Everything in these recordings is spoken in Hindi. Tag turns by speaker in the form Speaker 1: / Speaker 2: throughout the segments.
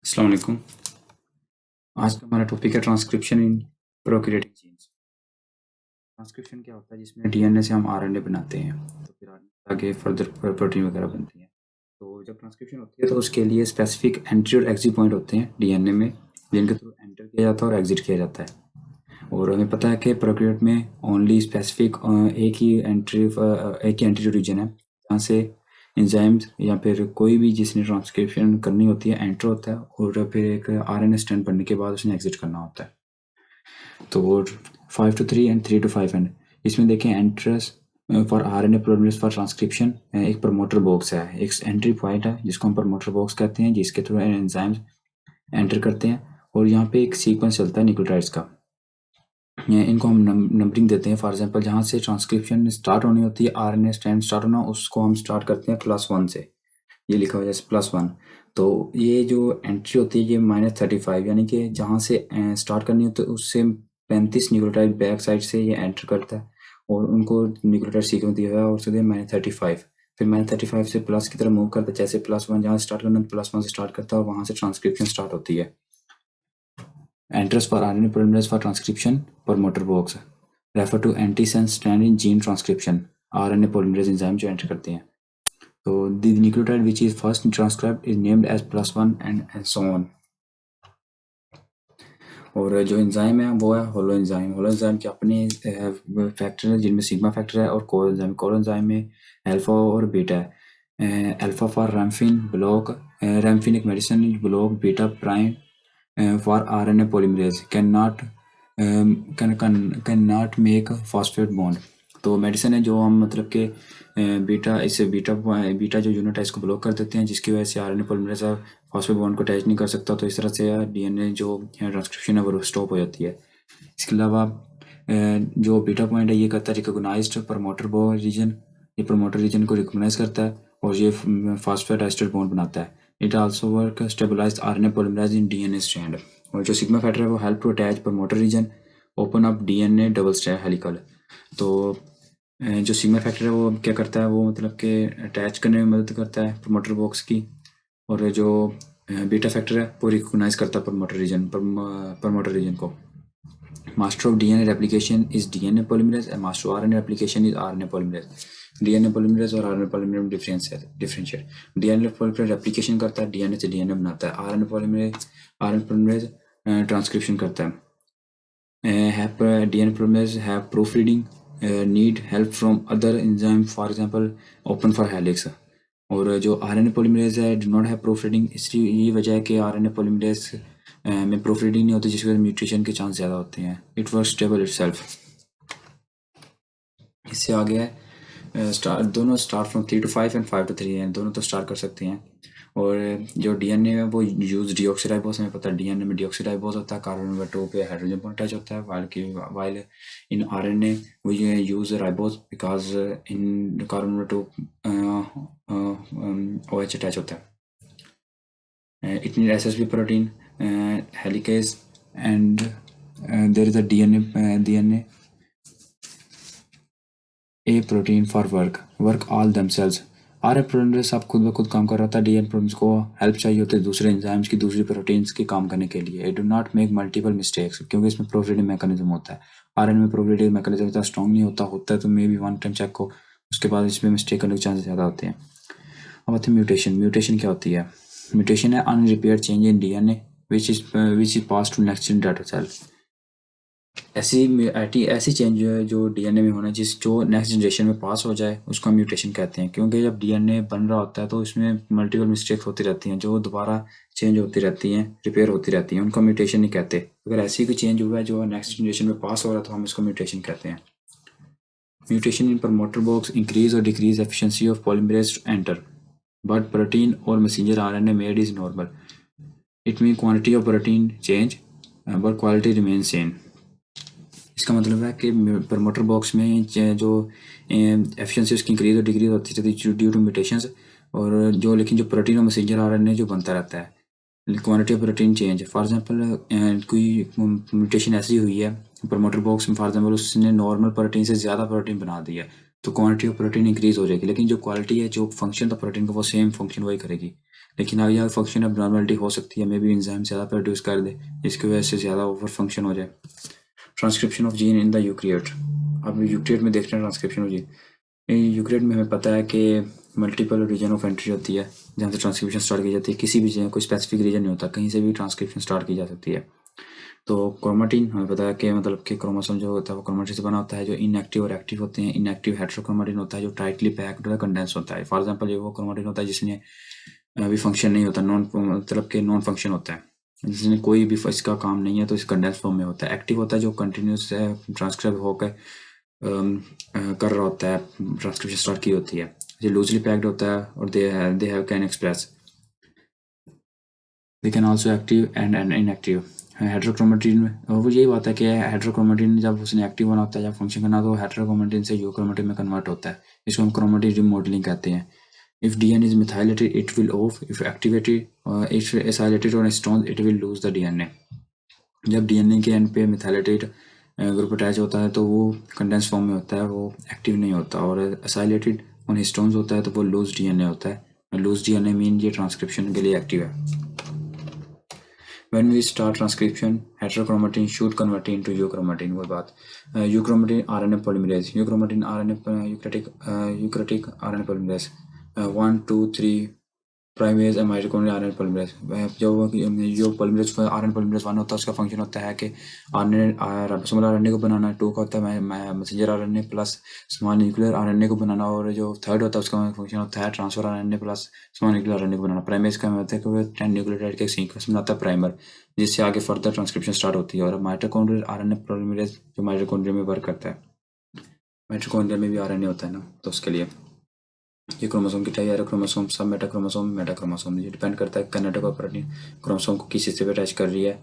Speaker 1: अस्सलाम वालेकुम। आज का हमारा टॉपिक है transcription in prokaryotic genes. Transcription क्या होता है? जिसमें डीएनए से हम आरएनए बनाते हैं, तो फिर आगे फर्दर प्रोटीन वगैरह बनती हैं। तो जब ट्रांसक्रिप्शन होती है तो उसके लिए स्पेसिफिक एंट्री और एग्जिट पॉइंट होते हैं डीएनए में, जिनके थ्रू एंटर किया जाता है और एग्जिट किया जाता है। और हमें पता है कि प्रोकैरियोट में ओनली स्पेसिफिक एक ही एंट्री रीजन है जहाँ से एंजाइम्स या फिर कोई भी जिसने ट्रांसक्रिप्शन करनी होती है एंटर होता है, और फिर एक आरएनए स्ट्रैंड बनने के बाद उसने एग्जिट करना होता है। तो वो 5 to 3 एंड 3 to 5 एंड इसमें देखें entrance for RNA polymerase for transcription एक प्रमोटर बॉक्स है, एक एंट्री पॉइंट है जिसको हम प्रमोटर बॉक्स कहते हैं, जिसके थ्रू एंजाइम्स एंटर करते हैं। और यहाँ पे एक सीक्वेंस चलता है न्यूक्लियोटाइड्स का, इनको हम नंबरिंग देते हैं। फॉर एग्जांपल जहाँ से ट्रांसक्रिप्शन स्टार्ट होनी होती है, आरएनए स्ट्रैंड स्टार्ट होना, उसको हम स्टार्ट करते हैं +1 से। ये लिखा हुआ है जैसे +1। तो ये जो एंट्री होती है ये -35, यानी कि जहाँ से स्टार्ट करनी होती है उससे 35 न्यूक्लियोटाइड बैक साइड से ये एंटर करता है, और उनको न्यूक्लियोटाइड सीक्वेंस दिया हुआ है और उससे -35। फिर -35 से प्लस की तरफ मूव करता है, जैसे +1 जहाँ स्टार्ट करना है +1 से स्टार्ट करता है और वहाँ से ट्रांसक्रिप्शन स्टार्ट होती है। Enters for RNA polymerase for transcription promoter box refer to antisense strand in gene transcription। RNA polymerase enzyme जो एंटर करते हैं। तो the nucleotide which is first transcribed is named as +1 and so on। और जो एंजाइम है वो है होलो एंजाइम। होलो एंजाइम के अपने फैक्टर है जिनमें सिग्मा फैक्टर है, और कोर एंजाइम। कोर एंजाइम में अल्फा और बीटा है। अल्फा फॉर रैम्फिन ब्लॉक, रैम्फिन एक medicine block beta prime for RNA polymerase cannot make phosphate bond। तो मेडिसिन है जो हम मतलब कि बीटा जो यूनिट है इसको ब्लॉक कर देते हैं, जिसकी वजह से आरएनए पॉलीमरेज फॉस्फेट बॉन्ड को अटैच नहीं कर सकता। तो इस तरह से डीएनए जो ट्रांसक्रिप्शन है वो स्टॉप हो जाती है। इसके अलावा जो बीटा पॉइंट है ये करता है रिकोगनाइज्ड प्रमोटर रीजन। ये प्रमोटर रीजन को रिकोगनाइज करता है और ये फॉस्फेट एस्टर बॉन्ड बनाता है। It also work stabilize RNA polymerase in DNA strand. और जो सिग्मा फैक्टर है वो help to attach promoter region, open up DNA double strand helical. तो जो सिग्मा फैक्टर है वो क्या करता है, वो मतलब कि अटैच करने में मदद करता है प्रमोटर बॉक्स की। और जो बीटा फैक्टर है वो रिकोगनाइज करता है प्रमोटर रीजन को। Master of DNA replication is DNA polymerase and master of RNA replication is RNA polymerase। DNA polymerase और RNA polymerase differentiate. DNA polymerase replication करता है, DNA से DNA बनाता है। RNA polymerase ट्रांसक्रिप्शन करता है। DNA polymerase have proofreading, need help from other enzyme, for example open for helix। और जो RNA polymerase है do not have proofreading, इसलिए ये वजह है कि RNA polymerase में प्रूफरीडिंग नहीं होती, जिसकी वजह से म्यूटेशन के चांस ज़्यादा होते हैं। It work stable itself. इससे आगे है दोनों start from 3 to 5 and 5 to 3 हैं, दोनों तो स्टार्ट कर सकते हैं। और जो डीएनए है वो यूज डीऑक्सीराइबोस, हमें पता है डीएनए में डीऑक्सीराइबोस होता है, कार्बन नंबर 2 पे हाइड्रोजन बॉन्ड अटैच होता है, while in RNA we use ribose because in carbon number 2 OH attach होता है। It needs SSB protein, helicase, and there is a DNA A protein for work all themselves। RNA polymerase सब खुद ब खुद काम कर रहा था, DNA proteins को हेल्प चाहिए होती है दूसरे एंजाइम्स की, दूसरी प्रोटीन्स के काम करने के लिए। It do not make multiple mistakes, क्योंकि इसमें प्रोफरीडिंग मैकेनिज्म होता है। आरएनए में प्रोफरीडिंग मैकेनिज्म इतना स्ट्रॉन्ग नहीं होता है तो maybe one time check हो, उसके बाद इसमें मिस्टेक करने के चांसेस ज़्यादा होते हैं। अब आते हैं म्यूटेशन क्या होती है? म्यूटेशन है unrepaired change in DNA which is pass to next daughter cell. ऐसी चेंज जो डीएनए में होना जो नेक्स्ट जनरेशन में पास हो जाए उसको हम म्यूटेशन कहते हैं। क्योंकि जब डीएनए बन रहा होता है तो इसमें मल्टीपल मिस्टेक्स होती रहती हैं जो दोबारा चेंज होती रहती हैं, रिपेयर होती रहती हैं, उनको म्यूटेशन नहीं कहते। अगर ऐसी कोई चेंज हुआ है जो नेक्स्ट जनरेशन में पास हो रहा है तो हम इसको म्यूटेशन कहते हैं। Mutation in promoter box increase और decrease efficiency of polymerase to enter, but protein or messenger RNA made is normal। It means quantity of protein change, but quality remains same। इसका मतलब है कि प्रमोटर बॉक्स में जो एफिशिएंसी उसकी इंक्रीज और डिक्रीज होती रहती है ड्यू टू म्यूटेशंस, और जो लेकिन जो प्रोटीन और मैसेंजर आरएनए जो बनता रहता है, quantity of protein change. For example कोई म्यूटेशन ऐसी हुई है प्रमोटर बॉक्स में, फॉर एग्जांपल उसने नॉर्मल प्रोटीन से ज़्यादा प्रोटीन बना दिया, तो क्वांटिटी ऑफ प्रोटीन इंक्रीज हो जाएगी, लेकिन जो क्वालिटी है, जो फंक्शन था प्रोटीन का, वो सेम फंक्शन वही करेगी। लेकिन अब यह फंक्शन एबनॉर्मलिटी हो सकती है, मे बी एंजाइम ज़्यादा प्रोड्यूस कर दे, जिसकी वजह से ज़्यादा ओवर फंक्शन हो जाए। Transcription of gene in the eukaryote. अब यूक्रिएट में देखते हैं ट्रांसक्रिप्शन ऑफ जीन। यूक्रिएट में हमें पता है कि मल्टीपल रीजन ऑफ एंट्री होती है जहाँ से ट्रांसक्रिप्शन स्टार्ट की जाती है। किसी भी जगह कोई स्पेसिफिक रीजन नहीं होता, कहीं से भी ट्रांसक्रिप्शन स्टार्ट की जा सकती है। तो क्रोमेटिन हमें पता है कि मतलब कि क्रोमोसोम जो होता है वो क्रोमेटिन से बना होता है, जो इनएक्टिव और एक्टिव होते हैं। इनएक्टिव हेटेरोक्रोमेटिन होता है जो टाइटली पैक्ड और कंडेंस होता है। फॉर एग्जांपल ये वो क्रोमेटिन होता है जिसने अभी फंक्शन नहीं होता, नॉन मतलब कि नॉन फंक्शन होता है, जिसने कोई भी इसका काम नहीं है, तो इस कंडेंस फॉर्म में होता है। एक्टिव होता है जो कंटिन्यूस ट्रांसक्राइब होकर कर रहा होता है, ट्रांसक्रिप्शन स्टार्ट की होती है। ये लूजली पैक्ड होता है और they have can express, they can also active and inactive. Heterochromatin में वो यही बात है कि हेटेरोक्रोमेटिन जब उसने एक्टिव होना होता है, जब फंक्शन करना, तो हेटेरोक्रोमेटिन से यूक्रोमेटिन में कन्वर्ट होता है। इसको हम क्रोमेटिन रिमॉडलिंग कहते हैं। If DNA is methylated, it will off. If activated, if acylated or stones, it will lose the DNA. जब DNA के एंड पे मिथाइलेटेड ग्रुप अटैच होता है तो वो कंडेंस फॉर्म में होता है, वो एक्टिव नहीं होता। और असाइलेटेड ऑन हिस्टोन्स होता है तो वो लूज डीएनए होता है। लूज डीएनए मीन ये ट्रांसक्रिप्शन के लिए एक्टिव है। When we start transcription, heterochromatin should convert into euchromatin। वो बात, euchromatin RNA polymerase, euchromatin RNA eukaryotic RNA polymerase, 1 2 3 primase mitochondrial RNA polymerase. जो पॉलीमरेज आरएनए पॉलीमरेज 1 होता है, उसका फंक्शन होता है कि आरएनए राइबोसोमल आरएनए को बनाना। 2 का होता है messenger RNA plus small nuclear RNA को बनाना। और जो थर्ड होता है उसका फंक्शन होता है transfer RNA plus small nuclear RNA को बनाना। प्राइमेज का मतलब है कि 10 न्यूक्लियोटाइड के सीक्वेंस बनाता है प्राइमर, जिससे आगे फर्दर ट्रांसक्रिप्शन स्टार्ट होती है। और माइटोकॉन्ड्रियल आरएनए पॉलीमरेज जो माइटोकॉन्ड्रिया में वर्क करता है, माइटोकॉन्ड्रिया में भी आरएनए होता है ना, तो उसके लिए ये क्रोमोसोम की टाइप है, क्रोमोसोम, सब मेटाक्रोमोसोम, मेटाक्रोमोसोम। ये डिपेंड करता है कैनेटिक और प्रोटीन क्रोमोसोम को किस से अटैच कर रही है,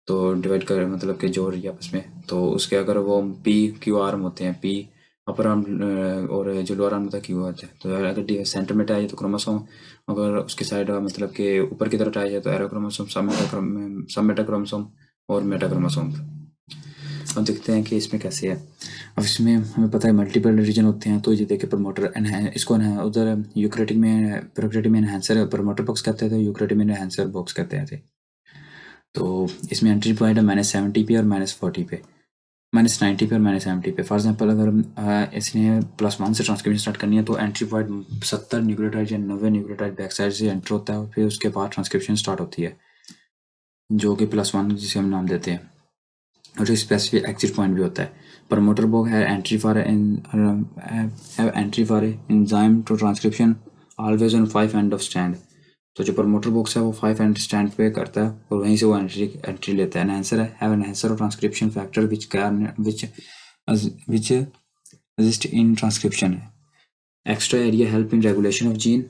Speaker 1: तो डिवाइड कर मतलब कि जोड़ रही है आपस में। तो उसके अगर वो पी क्यू आर्म होते हैं, पी अपर आर्म और जो लोअर आर्म होता है क्यू होता है। तो अगर सेंटर में अटैच है तो क्रोमोसोम, अगर उसकी साइड मतलब कि ऊपर की तरफ अटैच है तो एरोक्रोमोसोम, सब मेटाक्रोमोसोम और मेटाक्रोमोसोम। अब देखते हैं कि इसमें कैसे है। अब इसमें हमें पता है मल्टीपल रीजन होते हैं, तो ये देखिए प्रमोटर इसको उधर यूक्रेटिक में प्रोक्रेटिक में एनहांसर प्रमोटर बॉक्स कहते थे, यूक्रेटिक में एनहांसर बॉक्स कहते थे। तो इसमें एंट्री पॉइंट है -70 पे और -40 पे, -90 पे और -70 पे। फॉर एग्जांपल अगर इसने +1 से ट्रांसक्रिप्शन स्टार्ट करनी है तो एंट्री पॉइंट 70 न्यूक्लियोटाइड या 90 न्यूक्लियोटाइड बैक साइड से एंटर होता है, और फिर उसके बाद ट्रांसक्रिप्शन स्टार्ट होती है, जो कि +1 जिसे हम नाम देते हैं। और स्पेसिफिक एग्जिट पॉइंट भी होता है। प्रमोटर बॉक्स है entry for enzyme to transcription always on 5 end of strand. तो जो प्रमोटर बॉक्स है वो 5 एंड स्टैंड पे करता है और वहीं से वो एंट्री लेता है। एनहांसर है हैव एनहांसर और transcription factor which assist in transcription है। Extra area help in regulation of gene,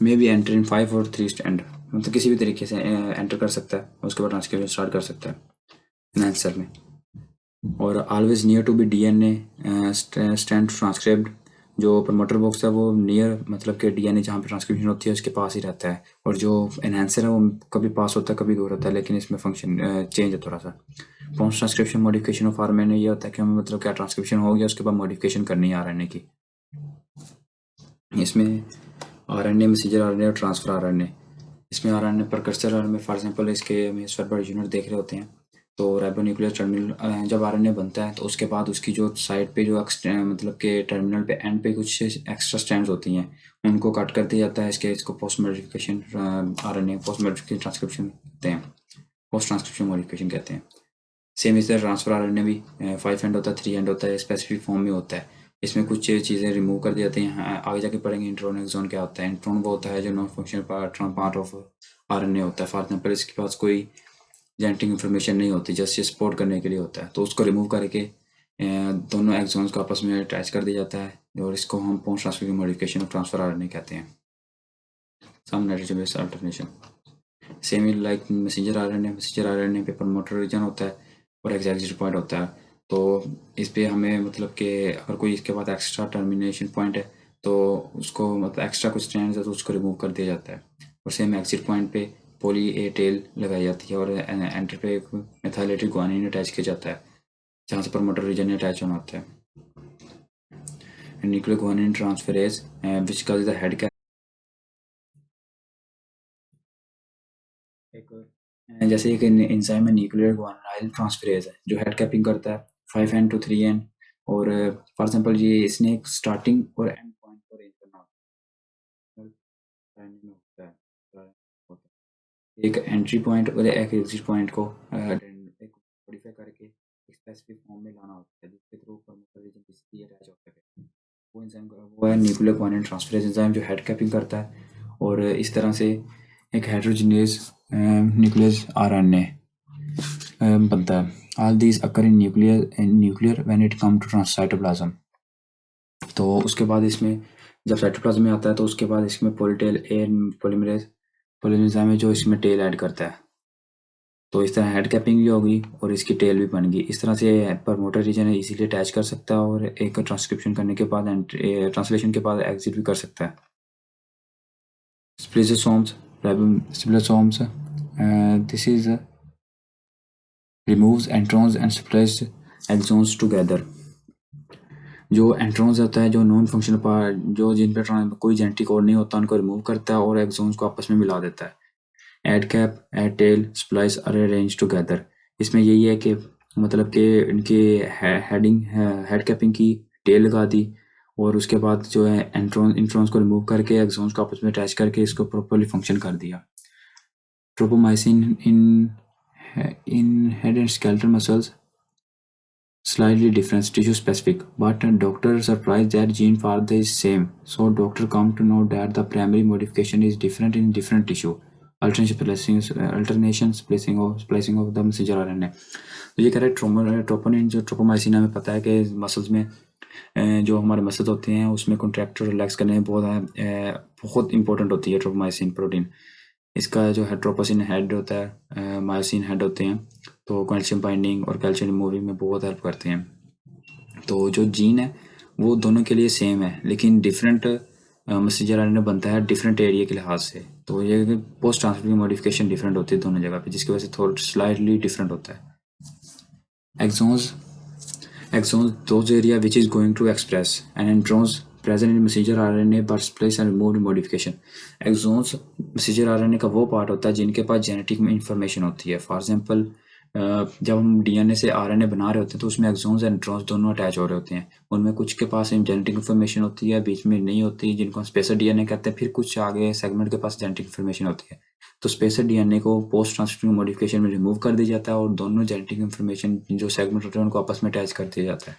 Speaker 1: may be enter in 5 और 3 स्टैंड, मतलब किसी भी तरीके से एंटर कर सकता है, उसके बाद ट्रांसक्रिप्शन स्टार्ट कर सकता है एनहांसर में। और always near to be DNA strand transcribed. जो प्रमोटर बॉक्स है वो नियर मतलब कि डीएनए जहाँ पे ट्रांसक्रिप्शन होती है उसके पास ही रहता है, और जो एनहांसर है वो कभी पास होता है कभी दूर होता है, लेकिन इसमें फंक्शन चेंज है थोड़ा सा। Post transcription modification of RNA ये होता है कि हमें मतलब क्या ट्रांसक्रिप्शन हो गया उसके बाद मॉडिफिकेशन करनी है आरएनए की। इसमें आरएनए मैसेंजर आरएनए और ट्रांसफर आरएनए। इसमें RNA precursor RNA for example इसके हम इस पर यूनिट देख रहे होते हैं। तो राइबोन्यूक्लियर टर्मिनल जब आरएनए बनता है तो उसके बाद उसकी जो साइड पे जो मतलब के टर्मिनल पे एंड पे कुछ एक्स्ट्रा स्ट्रैंड्स होती हैं, उनको कट कर दिया जाता है। इसको post modification RNA post modification transcription कहते हैं, पोस्ट ट्रांसक्रिप्शन मॉडिफिकेशन कहते हैं। सेम इस तरह ट्रांसफर आरएनए भी 5 एंड होता है, 3 एंड होता है, स्पेसिफिक फॉर्म में होता है। इसमें कुछ चीज़ें रिमूव कर दी जाती हैं। आगे जाके पढ़ेंगे इंट्रोन एक्सॉन क्या होता है। इंट्रोन वो होता है जो non functional part of RNA होता है। फॉर एग्जांपल इसके पास कोई जेनेटिक इन्फॉर्मेशन नहीं होती, जस्ट ये सपोर्ट करने के लिए होता है, तो उसको रिमूव करके दोनों एक्सॉन्स को आपस में अटैच कर दिया जाता है, और इसको हम post transcription modification of transfer RNA कहते हैं। Some nitrogen base alternation same like messenger RNA पे प्रमोटर रीजन होता है और एग्जिट पॉइंट होता है। तो इस पे हमें मतलब कि अगर कोई इसके बाद एक्स्ट्रा टर्मिनेशन पॉइंट है तो उसको मतलब एक्स्ट्रा कुछ स्ट्रैंड्स है तो उसको रिमूव कर दिया जाता है। और सेम एग्जिट पॉइंट पे पोली ए टेल लगाई जाती है और एंटर पे मेथाइलेटेड ग्वानिन अटैच किया जाता है जहाँ से प्रमोटर रीजन अटैच होना होता है। nucleoguanine transferase which causes the head cap. जैसे एक एंजाइम है न्यूक्लियर गुआनिल ट्रांसफेरेज है जो हेड कैपिंग करता है 5N to 3N और फॉर एग्जांपल ये इसने एक स्टार्टिंग और एंड पॉइंट को रेंज करना होता है एक एंट्री पॉइंट और एक एग्जिट पॉइंट को मॉडिफाई करके एक स्पेसिफिक फॉर्म में लाना होता है जिसके थ्रू बेसिकली अटैच होता है वो एंजाइम वो है न्यूक्लियर गुआनिल ट्रांसफेरेज एंजाइम जो हेड कैपिंग करता है और इस तरह से एक हेटेरोजेनियस न्यूक्लियस आरएनए बनता है. All these occur in nuclear when it come to cytoplasm. तो उसके बाद इसमें जब साइटोप्लाज्म में आता है तो उसके बाद इसमें पॉलीटेल पॉलीमरेज एंजाइम है जो इसमें टेल ऐड करता है. तो इस तरह हेड कैपिंग भी होगी और इसकी टेल भी बन गई. इस तरह से प्रमोटर रीजन इजीली अटैच कर सकता है और एक ट्रांसक्रिप्शन करने के बाद ट्रांसलेशन के बाद एग्जिट भी कर सकता है. Spliceosomes, this is removes introns and splice exons together. जो एंट्रॉन्स होता है जो नॉन फंक्शनल पार्ट जो जिन पे कोई जेनेटिक कोड नहीं होता उनको रिमूव करता है और एक्सोन्स को आपस में मिला देता है. Add cap, add tail, splice are arrange together. इसमें यही है कि मतलब कि इनके हेड कैपिंग की टेल लगा दी और उसके बाद जो है इंट्रॉन्स को रिमूव करके एक्सोन्स को आपस में अटैच करके इसको प्रॉपर्ली फंक्शन कर दिया. ट्रोपोमाइसिन in head and skeletal muscles slightly different tissue specific but doctor surprised that gene for the same so doctor come to know that the primary modification is different in different tissue alternation splicing of the messenger RNA. तो ये कह रहा है ट्रोपोनिन जो ट्रोपोमाइसिन हमें पता है कि मसल्स में जो हमारे मसल्स होते हैं उसमें कॉन्ट्रैक्ट और रिलैक्स करने में बहुत इंपॉर्टेंट होती है ट्रोपोमाइसिन प्रोटीन. इसका जो हेट्रोपोसिन हेड होता है मायोसिन हेड होते हैं तो कैल्शियम बाइंडिंग और कैल्शियम रिमूविंग में बहुत हेल्प करते हैं. तो जो जीन है वो दोनों के लिए सेम है लेकिन डिफरेंट मैसेंजर आरएनए बनता है डिफरेंट एरिया के लिहाज से. तो ये पोस्ट ट्रांसक्रिप्शन मॉडिफिकेशन डिफरेंट होती है दोनों जगह पे जिसकी वजह से थोड़ा स्लाइटली डिफरेंट होता है. Exons those area which is going to express and introns present in messenger RNA but splice and removed modification. Exons messenger RNA का वो पार्ट होता है जिनके पास जेनेटिक में इंफॉर्मेशन होती है. फॉर एग्जांपल जब हम डीएनए से आरएनए बना रहे होते हैं तो उसमें एक्सोन्स एंड इंट्रॉन्स दोनों अटैच हो रहे होते हैं. उनमें कुछ के पास जेनेटिक इन्फॉर्मेशन होती है बीच में नहीं होती जिनको हम स्पेसर डीएनए कहते हैं. फिर कुछ आगे सेगमेंट के पास जेनेटिक इन्फॉर्मेशन होती है तो स्पेसर डीएनए को पोस्ट ट्रांसक्रिप्शन मॉडिफिकेशन में रिमूव कर दिया जाता है और दोनों जेनेटिक इन्फॉर्मेशन जो सेगमेंट होते हैं उनको आपस में अटैच कर दिया जाता है.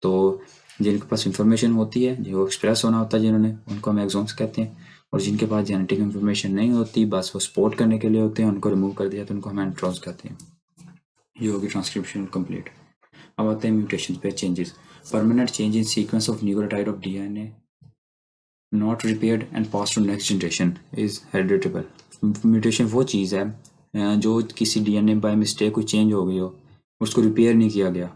Speaker 1: तो जिनके पास इंफॉर्मेशन होती है जो एक्सप्रेस होना होता है जिन्होंने उनको हम एक्सोन्स कहते हैं और जिनके पास जेनेटिक इन्फॉर्मेशन नहीं होती बस वो सपोर्ट करने के लिए होते हैं उनको रिमूव कर दिया तो उनको हम इंट्रॉन्स कहते हैं. ये होगी ट्रांसक्रिप्शन कंप्लीट. अब आते हैं म्यूटेशन पे changes. Permanent change in sequence of nucleotide of DNA not repaired and pass to next generation is heritable. Mutation वो चीज़ है जो किसी डीएनए बाय मिस्टेक कोई चेंज हो गई हो उसको रिपेयर नहीं किया गया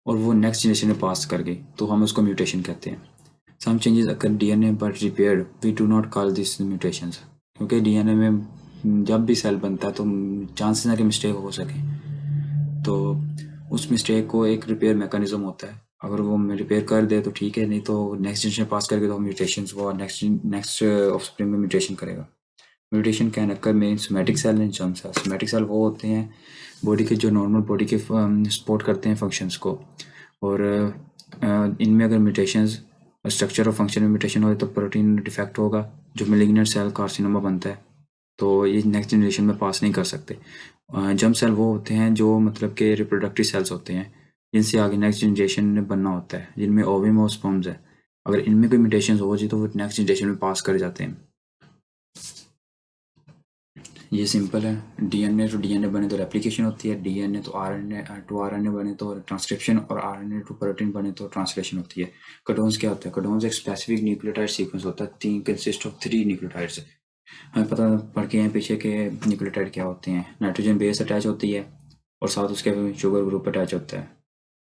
Speaker 1: और वो नेक्स्ट जनरेशन में पास कर गई तो हम उसको म्यूटेशन कहते हैं. Some changes occur DNA but repaired we do not call this mutations. क्योंकि डीएनए में जब भी सेल बनता है तो चांसेस है कि मिस्टेक हो सके तो उस मिस्टेक को एक रिपेयर मैकेनिज्म होता है. अगर वो रिपेयर कर दे तो ठीक है नहीं तो नेक्स्ट जनरेशन पास करके तो म्यूटेशंस वो नेक्स्ट ऑफस्प्रिंग में म्यूटेशन करेगा. म्यूटेशन कैन अकर में somatic cell and germ cell. Somatic cell वो होते हैं बॉडी के जो नॉर्मल बॉडी के सपोर्ट करते हैं फंक्शंस को और इनमें अगर म्यूटेशंस स्ट्रक्चर और फंक्शन में म्यूटेशन हो तो प्रोटीन डिफेक्ट होगा जो मैलिग्नेंट सेल कार्सिनोमा बनता है तो ये नेक्स्ट जनरेशन में पास नहीं कर सकते. जर्म सेल वो होते हैं जो मतलब के रिप्रोडक्टिव सेल्स होते हैं जिनसे आगे नेक्स्ट जनरेशन में बनना होता है जिनमें ओवम और स्पर्म्स है. अगर इनमें कोई म्यूटेशन हो जाए तो वो नेक्स्ट जनरेशन में पास कर जाते हैं. ये सिंपल है. डीएनए टू डीएनए बने तो रेप्लिकेशन होती है. डीएनए तो आरएनए टू आरएनए बने तो ट्रांसक्रिप्शन और आरएनए टू प्रोटीन बने तो ट्रांसलेशन होती है. कोडोन्स क्या होता है? कोडोन्स एक स्पेसिफिक न्यूक्लियोटाइड सीक्वेंस होता है. Consist of 3 nucleotides. हमें पता पढ़ के हैं पीछे के न्यूक्लियोटाइड क्या होते हैं. नाइट्रोजन बेस अटैच होती है और साथ उसके शुगर ग्रुप अटैच होता है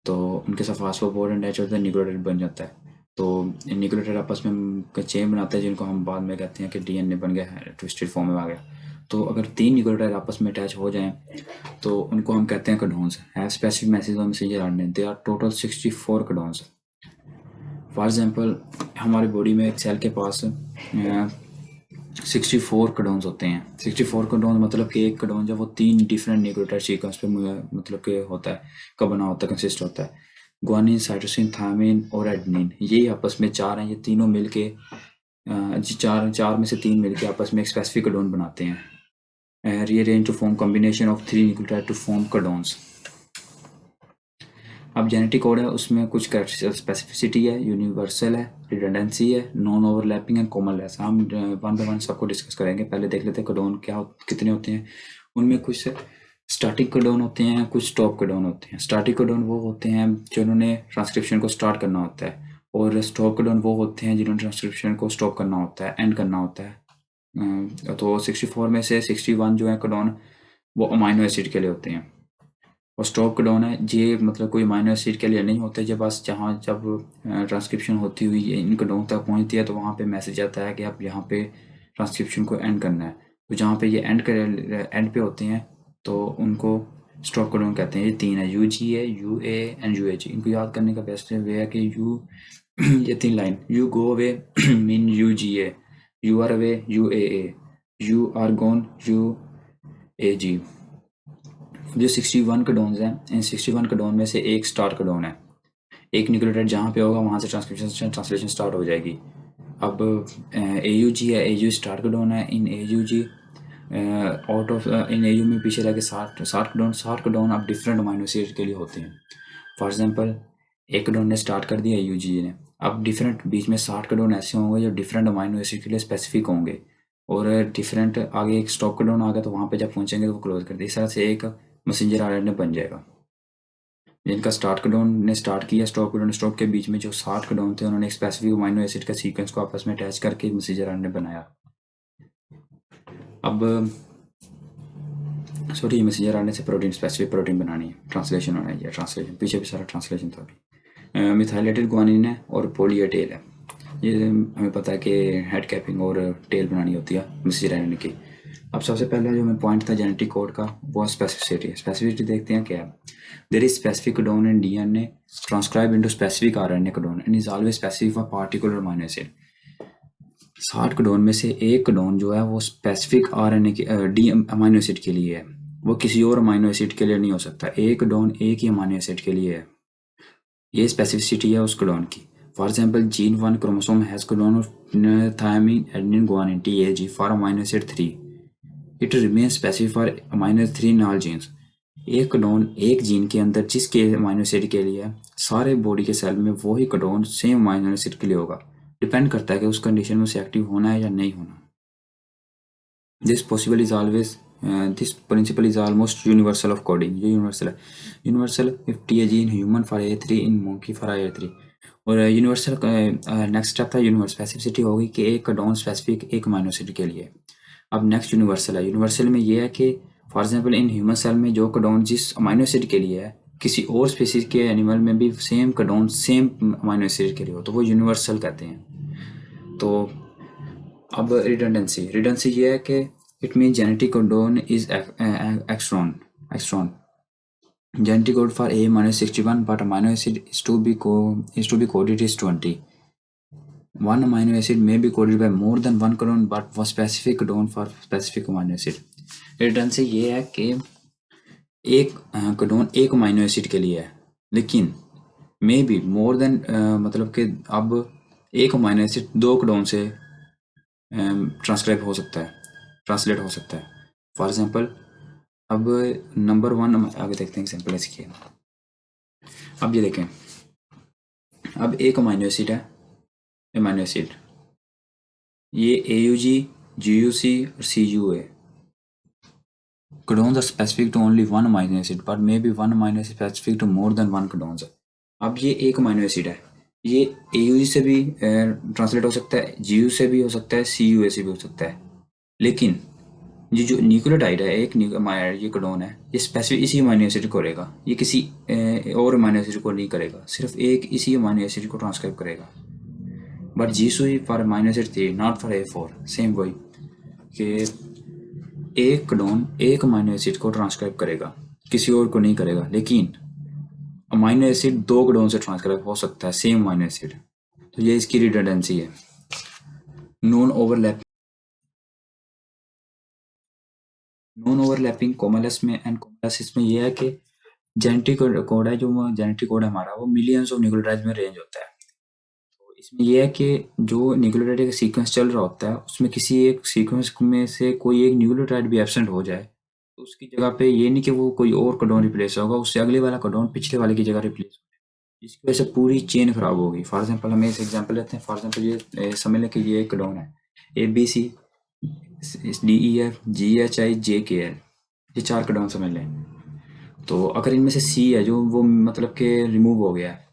Speaker 1: तो उनके साथ फास्फोस्फोरेट अटैच होता है न्यूक्लियोटाइड बन जाता है. तो न्यूक्लियोटाइड आपस में चेन बनाते हैं जिनको हम बाद में कहते हैं कि डीएनए बन गया है ट्विस्टेड फॉर्म में आ गया. तो अगर 3 न्यूक्लियोटाइड आपस में अटैच हो जाएं तो उनको हम कहते हैं codons. Have specific message on messenger RNA. They are total 64 codons. For example हमारी बॉडी में एक सेल के पास 64 कोडोन्स होते हैं। 64 कोडोन मतलब कि एक कोडोन जब वो 3 डिफरेंट न्यूक्लियोटाइड सीक्वेंस पे मतलब कि होता है, कब बना होता है, कंसिस्ट होता है। ग्वानिन, साइटोसिन, थायमिन और एडेनिन, ये आपस में 4 हैं। ये तीनों मिलके चार में से 3 मिलके आपस में एक स्पेसिफिक कोडोन बनाते हैं। Rearrange to form combination of 3 nucleotide to form codons. अब जेनेटिक कोड है, उसमें कुछ स्पेसिफिसिटी है, यूनिवर्सल है, रिडंडेंसी है, नॉन ओवरलैपिंग एंड कॉमनलेस। हम वन बाय वन सबको डिस्कस करेंगे। पहले देख लेते हैं कोडोन कितने होते हैं। उनमें कुछ स्टार्टिंग कोडोन होते हैं, कुछ स्टॉप कोडोन होते हैं। स्टार्टिंग कोडोन वो होते हैं जिन्होंने ट्रांसक्रिप्शन को स्टार्ट करना होता है, और स्टॉप कोडोन वो होते हैं जिन्होंने ट्रांसक्रिप्शन को स्टॉप करना होता है, एंड करना होता है। तो 64 में से 61 जो है कोडोन वो अमाइनो एसिड के लिए होते हैं, और स्टॉप कोडोन है ये मतलब कोई अमाइनो एसिड के लिए नहीं होते। जब बस जहाँ जब ट्रांसक्रिप्शन होती हुई इन कोडोन तक पहुँचती है तो वहाँ पे मैसेज आता है कि आप यहाँ पे ट्रांसक्रिप्शन को एंड करना है। तो जहाँ पे ये एंड पे होते हैं तो उनको स्टॉप कोडोन कहते हैं। ये 3 है, UGA, UA एंड UAG। इनको याद करने का बेस्ट वे है कि ये 3 line, you go away mean UGA, you are away UAA, you are gone UAG। जो 61 कोडोन्स हैं, इन 61 कोडोन में से एक स्टार्ट कोडोन है। एक न्यूक्लियोटाइड जहाँ पे होगा वहाँ से ट्रांसलेशन स्टार्ट हो जाएगी। अब AUG है, AU स्टार्ट कोडोन है। इन AUG out of in AU में पीछे रह के 60 कोडोन अब डिफरेंट अमाइनो एसिड के लिए होते हैं। फॉर एग्जांपल एक कोडोन ने स्टार्ट कर दिया AUG ने, अब डिफरेंट बीच में 60 कोडोन ऐसे होंगे जो डिफरेंट अमाइनो एसिड के लिए स्पेसिफिक होंगे, और डिफरेंट आगे एक स्टॉप कोडोन आ गया तो वहाँ पे जब पहुँचेंगे तो वो क्लोज कर दे। इस तरह से एक मैसेंजर आरएनए बन जाएगा। जिनका स्टार्ट कोडोन ने स्टार्ट किया, स्टॉप कोडोन स्टॉप के बीच में जो 60 कोडोन थे उन्होंने एक स्पेसिफिक अमाइनो एसिड का सीक्वेंस को आपस में अटैच करके मैसेंजर आरएनए बनाया। अब सॉरी, मैसेंजर आरएनए से प्रोटीन, स्पेसिफिक प्रोटीन बनानी है, ट्रांसलेशन होना है। ट्रांसलेशन पीछे भी सारा ट्रांसलेशन था अभी। मिथाइलेटेड ग्वानिन है और पॉली ए टेल है। ये हमें पता है कि हेड कैपिंग और टेल बनानी होती है मैसेंजर आरएनए की। अब सबसे पहले जो मैं पॉइंट था जेनेटिक कोड का वो स्पेसिफिसिटी है। स्पेसिफिसिटी देखते हैं क्या है। There is specific codon in DNA transcribe into specific RNA codon and is always specific for particular amino acid. 60 codon में से एक कोडोन जो है वो स्पेसिफिक आरएनए के डी अमाइनो एसिड के लिए है, वो किसी और अमाइनो एसिड के लिए नहीं हो सकता। एक कोडोन एक ही अमाइनो एसिड के लिए है, ये स्पेसिफिसिटी है उस कोडोन की। For example gene 1 chromosome has codon of thymine, adenine, guanine, TAG for amino acid 3। It remain specific for amino acid 3 in all genes. एक कोडोन एक जीन के अंदर जिसके अमाइनो एसिड के लिए है, सारे बॉडी के सेल में वही कोडोन सेम अमाइनो एसिड के लिए होगा। डिपेंड करता है कि उस कंडीशन में उसे एक्टिव होना है या नहीं होना। This possible is always this principle is almost universal of coding. ये यूनिवर्सल है। Universal if TAG in human for A3, in monkey for A3। और यूनिवर्सल नेक्स्ट स्टेप था यूनिवर्सल स्पेसिफिसिटी होगी कि एक कोडोन स्पेसिफिक एक अमाइनो एसिड के लिए। अब नेक्स्ट यूनिवर्सल है। यूनिवर्सल में ये है कि for example in human cell में जो कोडोन जिस अमाइनो एसिड के लिए है, किसी और स्पीसीज के एनिमल में भी same codon same amino acid के लिए हो तो वो यूनिवर्सल कहते हैं। तो अब रिडंडेंसी ये है कि it mean genetic codon is एक्स्ट्रॉन genetic code for A minus 61 but amino acid is to be coded is 20. One amino acid may be coded by more than one codon but was specific codon for specific amino acid. Redundancy ये है कि एक कोडोन एक अमाइनो एसिड के लिए है, लेकिन मे बी मोर देन मतलब कि अब एक अमाइनो एसिड 2 कोडोन से ट्रांसलेट हो सकता है। फॉर एग्जांपल अब नंबर 1 आगे देखते हैं एग्जांपल इसकी। अब ये देखें, अब एक अमाइनो एसिड है, अमाइनो एसिड ये AUG, GUC और CUA। Codones are specific to only one amino acid, but maybe one amino acid specific to more than one codones. अब ये एक अमाइनो एसिड है, ये AUG से भी ट्रांसलेट हो सकता है, GU से भी हो सकता है, CUA से भी हो सकता है। लेकिन ये जो न्यूक्लियोटाइड है, एक ये कोडोन है, ये स्पेसिफिक इसी अमाइनो एसिड को करेगा, ये किसी और अमाइनो एसिड को नहीं करेगा, सिर्फ एक इसी अमाइनो एसिड को ट्रांसक्राइब करेगा। But GC for amino acid 3 not for A4। Same वही कि एक कोडोन एक अमाइनो एसिड को ट्रांसक्राइब करेगा, किसी और को नहीं करेगा। लेकिन अमाइनो एसिड 2 कोडोन से ट्रांसक्राइब हो सकता है, सेम अमाइनो एसिड। तो ये इसकी रिडंडेंसी है। नॉन ओवरलैपिंग कोमलस में एंड कोमलसिस में ये है कि जेनेटिक कोड है, जो जेनेटिक कोड है हमारा, वो मिलियंस ऑफ न्यूक्लियोटाइड्स में रेंज होता है। तो इसमें ये है कि जो न्यूक्लियोटाइड का सीक्वेंस चल रहा होता है उसमें किसी एक सीक्वेंस में से कोई एक न्यूक्लियोटाइड भी एब्सेंट हो जाए तो उसकी जगह पे ये नहीं कि वो कोई और कोडॉन रिप्लेस होगा, उससे अगले वाला कोडॉन पिछले वाले की जगह रिप्लेस हो, जिसकी वजह से पूरी चेन खराब होगी। फॉर एग्जांपल हम एक एग्जांपल लेते हैं। फॉर एग्जांपल ये समझ लें कि ये एक कोडॉन है ABC DEF GHI JKL, ये 4 कोडॉन समझ लें। तो अगर इनमें से C है जो वो मतलब कि रिमूव हो गया है,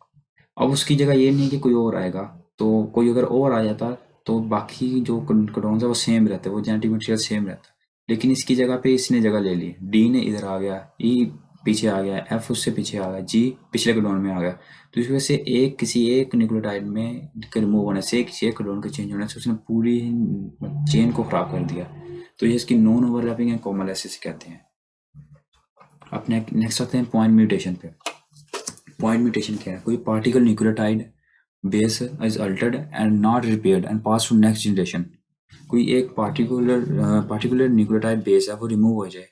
Speaker 1: अब उसकी जगह ये नहीं कि कोई और आएगा, तो कोई अगर और आ जाता तो बाकी जो कोडॉन्स है वो सेम रहते, वो जेनेटिक मटेरियल सेम रहता। लेकिन इसकी जगह पे इसने जगह ले ली, डी ने इधर आ गया, ई पीछे आ गया, एफ उससे पीछे आ गया, जी पिछले कोडॉन में आ गया। तो इस वजह से एक किसी एक न्यूक्लियोटाइड में रिमूव होने से, किसी एक कोडॉन के चेंज होने से उसने पूरी चेन को खराब कर दिया। तो ये इसकी नॉन ओवरलैपिंग एंड कोमलसिस कहते हैं। अपने नेक्स्ट आते हैं पॉइंट म्यूटेशन पे। पॉइंट म्यूटेशन क्या है? कोई particle nucleotide base is altered and not repaired and pass to next generation. कोई एक पार्टिकुलर न्यूक्लियोटाइड बेस है वो रिमूव हो जाए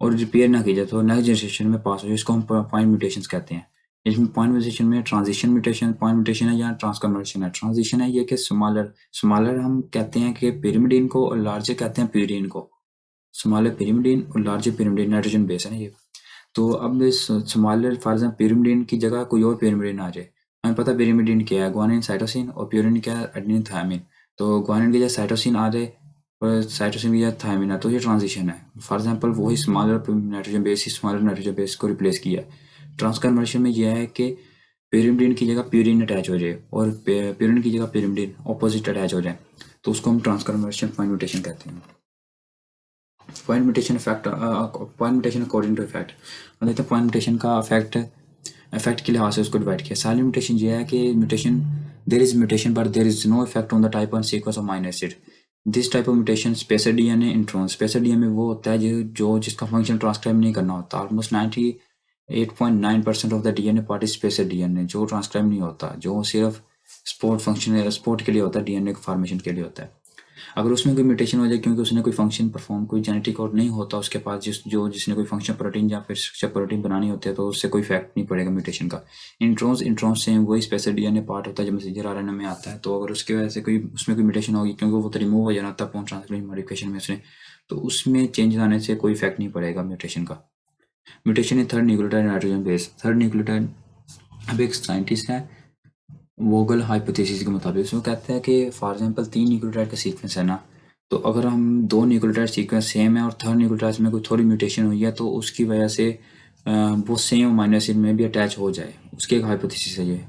Speaker 1: और रिपेयर ना की जाए तो नेक्स्ट जनरेशन में पास हो जाए, इसको हम पॉइंट म्यूटेशन कहते हैं। इसमें पॉइंट म्यूटेशन में ट्रांजिशन म्यूटेशन, पॉइंट म्यूटेशन है या ट्रांसकन्वर्शन है। ट्रांजिशन है ये कि स्मॉलर हम कहते हैं कि पिरिमिडीन को और लार्जर कहते हैं pyridine को। स्मॉलर पिरिमिडीन और लार्जर पिरिमिडीन नाइट्रोजन बेस है ना ये। तो अब इस स्मॉलर फॉर एग्जाम्पल पिरिमिडीन की जगह कोई और पिरिमिडीन आ जाए। हमें पता पिरिमिडीन क्या है, ग्वानिन साइटोसिन, और प्यूरिन क्या है, एडेनिन थायमिन। तो ग्वानिन की जगह साइटोसिन आ जाए और साइटोसिन की जगह थायमिन है, तो ये ट्रांजिशन है। फॉर एग्जाम्पल वही स्मॉलर नाइट्रोजन बेस ही स्मॉलर नाइट्रोजन बेस को रिप्लेस किया। ट्रांसकन्वर्शन में यह है कि पिरिमिडीन की जगह प्यूरिन अटैच हो जाए और प्यूरिन की जगह पिरिमिडीन ऑपोजिट अटैच हो जाए, तो उसको हम ट्रांसकन्वर्शन पॉइंट म्यूटेशन कहते हैं। Point mutation effect, point mutation according to effect. देखते हैं पॉइंट म्यूटेशन का इफेक्ट के लिहाज से उसको डिवाइड किया। साइलेंट म्यूटेशन ये है कि mutation there is mutation but there is no effect on the type and sequence of amino acid. This type of mutation spacer DNA intron. Spacer DNA वो होता है जो जिसका फंक्शन ट्रांसक्राइब नहीं करना होता। Almost 98.9% of the DNA part is spacer DNA, जो ट्रांसक्राइब नहीं होता, जो सिर्फ स्पोर्ट के लिए होता है, डीएनए फॉर्मेशन के लिए होता है। अगर उसमें कोई म्यूटेशन हो जाए क्योंकि उसने कोई फंक्शन परफॉर्म, कोई जेनेटिक कोड नहीं होता उसके पास जिसने कोई फंक्शन प्रोटीन या फिर स्ट्रक्चर प्रोटीन बनानी होती है, तो उससे कोई इफेक्ट नहीं पड़ेगा म्यूटेशन का। इंट्रॉन्स से वही स्पेशल डीएनए पार्ट होता है जो मैसेंजर आरएनए में आता है। तो अगर उसकी वजह से कोई उसमें कोई म्यूटेशन होगी क्योंकि वो तो रिमूव हो जाना था अपॉन ट्रांसक्रिप्शन मॉडिफिकेशन में उसने, तो उसमें चेंज आने से कोई इफेक्ट नहीं पड़ेगा म्यूटेशन का। Mutation in third nucleotide nitrogen base. Third nucleotide, अब एक साइंटिस्ट है वोगल हाइपोथेसिस के मुताबिक, उसमें कहते हैं कि फॉर एग्जांपल 3 न्यूक्लियोटाइड का सीक्वेंस है ना, तो अगर हम 2 न्यूक्लियोटाइड सीक्वेंस सेम है और थर्ड न्यूक्लियोटाइड में कोई थोड़ी म्यूटेशन हुई है तो उसकी वजह से वो सेम अमीनो एसिड में भी अटैच हो जाए। उसकी एक हाइपोथेसिस है ये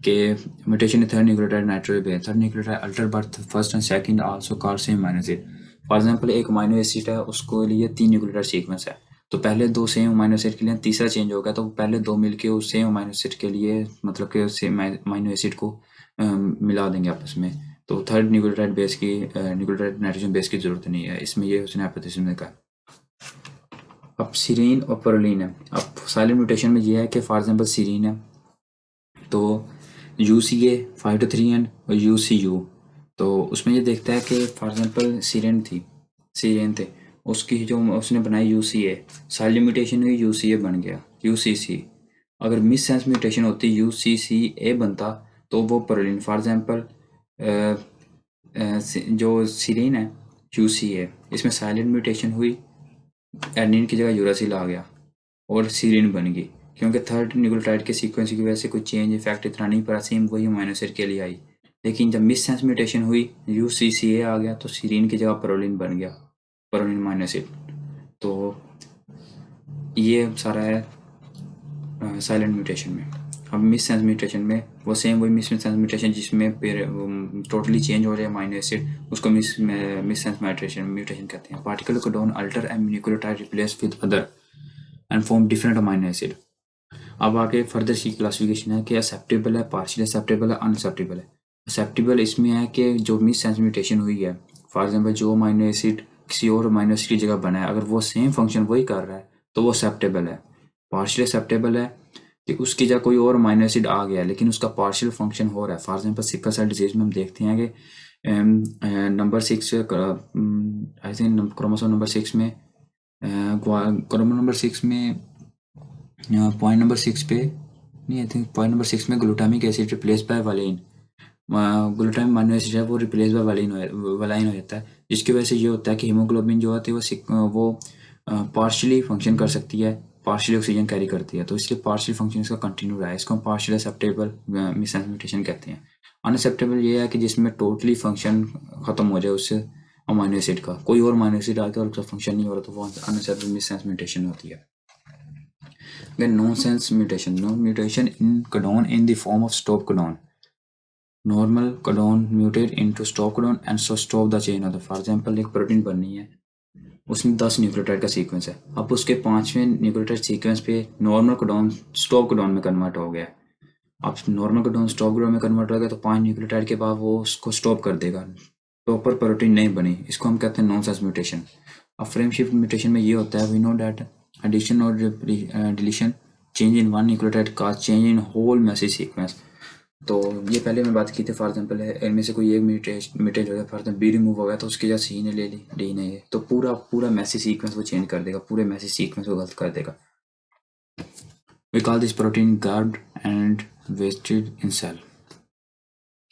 Speaker 1: कि mutation in third nucleotide nitrogen base, third nucleotide alter birth first and second also called same amino acid. For example एक अमीनो एसिड है, उसको लिए 3 न्यूक्लियोटाइड सीक्वेंस है, तो पहले 2 सेम अमीनो एसिड के लिए तीसरा चेंज हो गया, तो पहले 2 मिलके उस सेम अमीनो एसिड के लिए मतलब कि उस सेम अमीनो एसिड को मिला देंगे आपस में। तो थर्ड न्यूक्लियोटाइड बेस की न्यूक्लियोटाइड नाइट्रोजन बेस की जरूरत नहीं है इसमें, ये उसने हाइपोथेसिस में कहा। अब सीरीन और प्रोलीन है। अब साइलेंट म्यूटेशन में ये है कि फॉर एग्जांपल सीरीन है तो UCA 5 to 3N और UCU, तो उसमें ये देखता है कि फॉर एग्जांपल सीरेन थे, उसकी जो उसने बनाई UCA, साइलेंट म्यूटेशन हुई UCA बन गया UCC। अगर मिस सेंस म्यूटेशन होती UCCA बनता तो वो प्रोलीन। फॉर एग्जांपल जो सीरीन है UCA, इसमें साइलेंट म्यूटेशन हुई, एडेनिन की जगह यूरासिल आ गया और सीरीन बन गई, क्योंकि थर्ड न्यूक्लियोटाइड के सीक्वेंस की वजह से कोई चेंज इफेक्ट इतना नहीं पड़ा, सेम वही अमीनो एसिड के लिए आई। लेकिन जब मिस सेंस म्यूटेशन हुई UCCA आ गया तो सीरीन की जगह प्रोलीन बन गया, प्रोलीन अमीनो एसिड। तो ये सारा है साइलेंट म्यूटेशन में। अब मिस सेंस म्यूटेशन में वो सेम वही मिस सेंस म्यूटेशन जिसमें टोटली चेंज हो जाए अमीनो एसिड, उसको मिस सेंस म्यूटेशन कहते हैं। पार्टिकल को don't alter and nucleotide replace with other and form different amino acid. अब आगे फर्दर इसकी क्लासिफिकेशन है कि एक्सेप्टेबल है, पार्शियल एक्सेप्टेबल है, अनएक्सेप्टेबल है। एक्सेप्टेबल इसमें है कि जो मिस सेंस म्यूटेशन हुई है, फॉर एग्जांपल जो अमीनो एसिड किसी और अमीनो एसिड की जगह बना है, अगर वो सेम फंक्शन वही कर रहा है तो वो एक्सेप्टेबल है। पार्शियल एक्सेप्टेबल है कि उसकी जगह कोई और अमीनो एसिड आ गया लेकिन उसका पार्शियल फंक्शन हो रहा है। For example sickle cell disease में हम देखते हैं कि number 6 I think chromosome number 6 में क्रोमोसोम नंबर 6 में पॉइंट नंबर 6 पे नहीं, आई थिंक पॉइंट नंबर 6 में glutamic acid replace by valine, glutamic amino acid है वो रिप्लेस बाय वालाइन हो जाता है, जिसकी वजह से ये होता है कि हीमोग्लोबिन जो होती है वो पार्शियली फंक्शन कर सकती है, पार्शियली ऑक्सीजन कैरी करती है, तो इसलिए पार्शियल फंक्शन इसका कंटिन्यू रहा है। इसको हम पार्शियल एक्सेप्टेबल मिससेंस म्यूटेशन कहते हैं। अनएक्सेप्टेबल ये है कि जिसमें टोटली फंक्शन खत्म हो जाए उससे अमीनो एसिड का, कोई और अमीनो एसिड आके और उसका फंक्शन नहीं हो रहा, तो वो अनएक्सेप्टेबल मिससेंस म्यूटेशन होती है। Then nonsense mutation. No mutation in codon in the form of stop codon. Normal codon mutate into stop codon and so stop the chain of the. For example, एक प्रोटीन बननी है, उसमें 10 न्यूक्लियोटाइड का सीक्वेंस है, अब उसके 5वें न्यूक्लियोटाइड सीक्वेंस पे नॉर्मल कोडॉन स्टॉप कोडॉन में कन्वर्ट हो गया। अब नॉर्मल कोडॉन स्टॉप कोडॉन में कन्वर्ट हो गया तो 5 न्यूक्लियोटाइड के बाद वो उसको स्टॉप कर देगा, प्रॉपर प्रोटीन नहीं बनी, इसको हम कहते हैं नॉनसेंस म्यूटेशन। अब फ्रेम शिफ्ट म्यूटेशन में ये होता है, we know that addition or deletion change in one nucleotide cause change in whole message sequence। तो ये पहले मैं बात की थी, फॉर एग्जांपल है इनमें से कोई एक म्यूटेट हो गया, फॉर एग्जांपल बी रिमूव हो गया तो उसकी जगह सी ने ले ली, डी ने ये, तो पूरा मैसेज सीक्वेंस वो चेंज कर देगा, पूरे मैसेज सीक्वेंस को गलत कर देगा। We call this protein garbled and wasted in cell.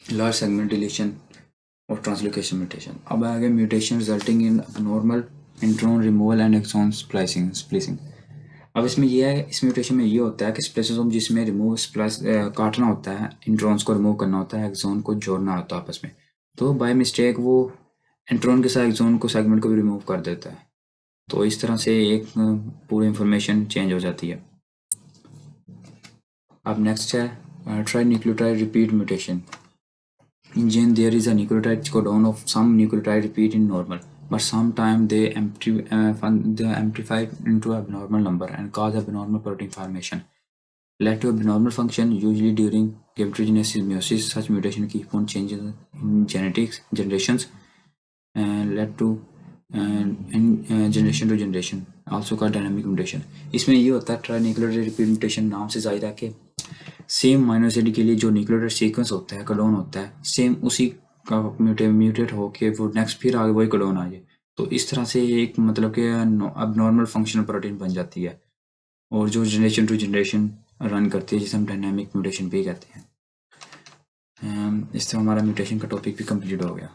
Speaker 1: Large segment deletion और ट्रांसलोकेशन म्यूटेशन। अब आगे mutation resulting in normal intron removal and exon splicing. अब इसमें ये है, इस म्यूटेशन में ये होता है कि स्प्लिसोसोम जिसमें रिमूव स्प्लाइस काटना होता है, इंट्रॉन्स को रिमूव करना होता है, एक्सॉन को जोड़ना होता है आपस में, तो बाय मिस्टेक वो इंट्रॉन के साथ एक्सॉन को सेगमेंट को भी रिमूव कर देता है, तो इस तरह से एक पूरी इंफॉर्मेशन चेंज हो जाती है। अब नेक्स्ट है tri nucleotide repeat mutation. In gene there is a nucleotide codon of some nucleotide repeat in normal, but sometimes they amplify into abnormal number and cause abnormal protein formation. Led to abnormal function usually during gametogenesis meiosis. Such mutation keep on changing in generations and led to generation to generation, also called dynamic mutation। इसमें ये होता है ट्राइन्यूक्लियोटाइड रिपीट म्यूटेशन नाम से जाहिर है कि सेम अमीनो एसिड के लिए जो न्यूक्लियोटाइड सीक्वेंस होता है, कोडॉन होता है, सेम उसी का म्यूटेट होके वो नेक्स्ट फिर आगे वही कोडॉन आ जाए, तो इस तरह से एक मतलब कि अब नॉर्मल फंक्शनल प्रोटीन बन जाती है और जो जनरेशन टू जनरेशन रन करती है, जिसे हम डायनामिक म्यूटेशन भी कहते हैं। इस तरह हमारा म्यूटेशन का टॉपिक भी कंप्लीट हो गया।